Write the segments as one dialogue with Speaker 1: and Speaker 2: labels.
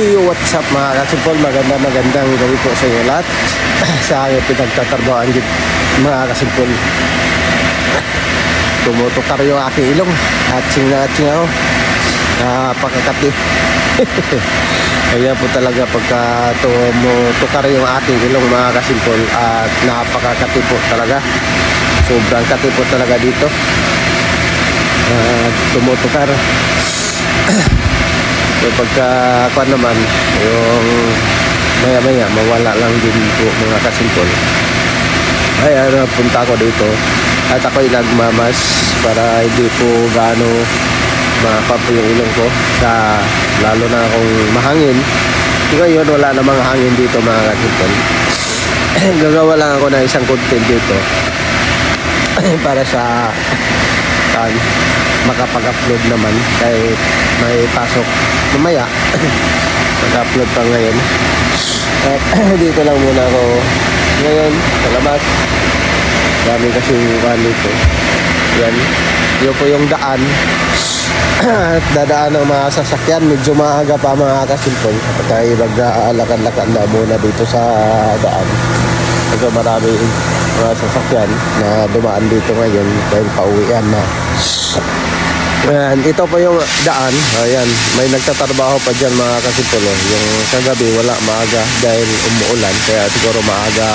Speaker 1: What's up mga kasimpol, magandang gabi po sa inyo lahat. Sa aking pinagtatrabahoan mga kasimpol, tumutukar yung aking ilong at sing ako pakakati. Kaya po talaga pagka tumutukar yung aking ilong mga kasimpol at napakakati po talaga, sobrang kati po talaga dito. Tumutukar. So pagka naman yung maya mawala lang din po mga kasimpol, ay punta ako dito at ako'y nagmamas para hindi po gaano makapo yung ilong ko, lalo na kung mahangin. Ngayon wala namang hangin dito mga kasimpol. Gagawa lang ako ng isang content dito para sa makapag-upload naman kahit may pasok mamaya. Mag-upload pa ngayon at dito lang muna ako ngayon sa labas. Dami kasi dito. Yan, yun po yung daan at dadaan ng mga sasakyan. Medyo maaga pa mga kasimpol at tayo nag-aalakad-lakad na muna dito sa daan. Ito marami mga sasakyan na dumaan dito ngayon dahil pauwian na. Ayan, ito po yung daan. Ayan, may nagtatrabaho pa dyan mga kasimpol. Yung kagabi wala maaga dahil umuulan, kaya siguro maaga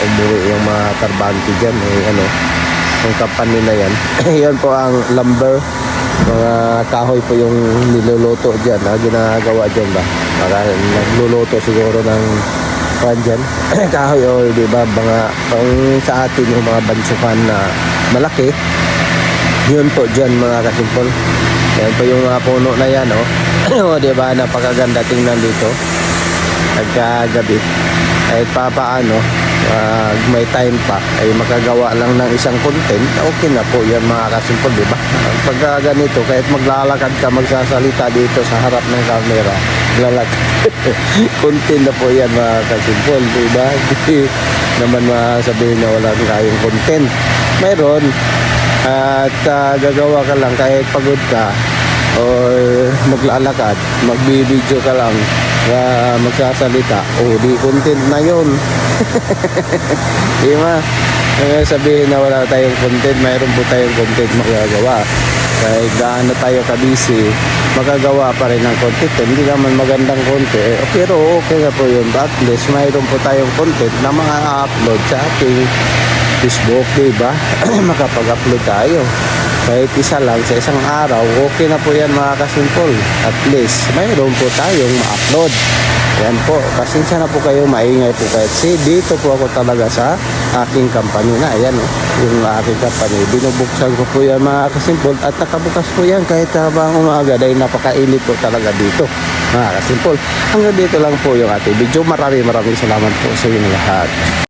Speaker 1: umuwi yung mga tarbante dyan. Yung company na yan. Yan po ang lumber. Mga kahoy po yung niluluto dyan, ginagawa dyan ba? Para nagluluto siguro ng dyan. Kahoy o diba, mga pang sa atin yung mga bansukan na malaki. Yun po dyan mga kasimpol. Yan po yung puno na yan, o diba, napakaganda tingnan dito nagkagabi. Kahit papaano may time pa ay makagawa lang ng isang content, okay na po yan mga kasimpol, diba? Pagka ganito, kahit maglalakad ka, magsasalita dito sa harap ng camera, lalakad content na po yan mga kasimpol, diba? Hindi naman masabihin na wala kayong content, mayroon. At gagawa ka lang kahit pagod ka or maglalakad, magbibideo ka lang, magsasalita, di content na yun. Diba? Sabihin na wala tayong content, mayroon po tayong content magagawa. Kahit gaano tayo ka-busy, magagawa pa rin ng content. Hindi naman magandang content, pero okay na po yun. At least mayroon po tayong content na upload sa ating Facebook, diba? Makapag-upload tayo kahit isa lang sa isang araw, okay na po yan mga kasimpol. At least mayroon po tayong ma-upload. Yan po, pasensya na po kayo, maingay po kahit dito po ako talaga sa aking company na. Ayan yung aking company, binubuksan ko po yan mga kasimpol at nakabukas po yan kahit habang umaga dahil napakainit po talaga dito mga kasimpol. Hanggang dito lang po yung ating video. Maraming salamat po sa inyo lahat.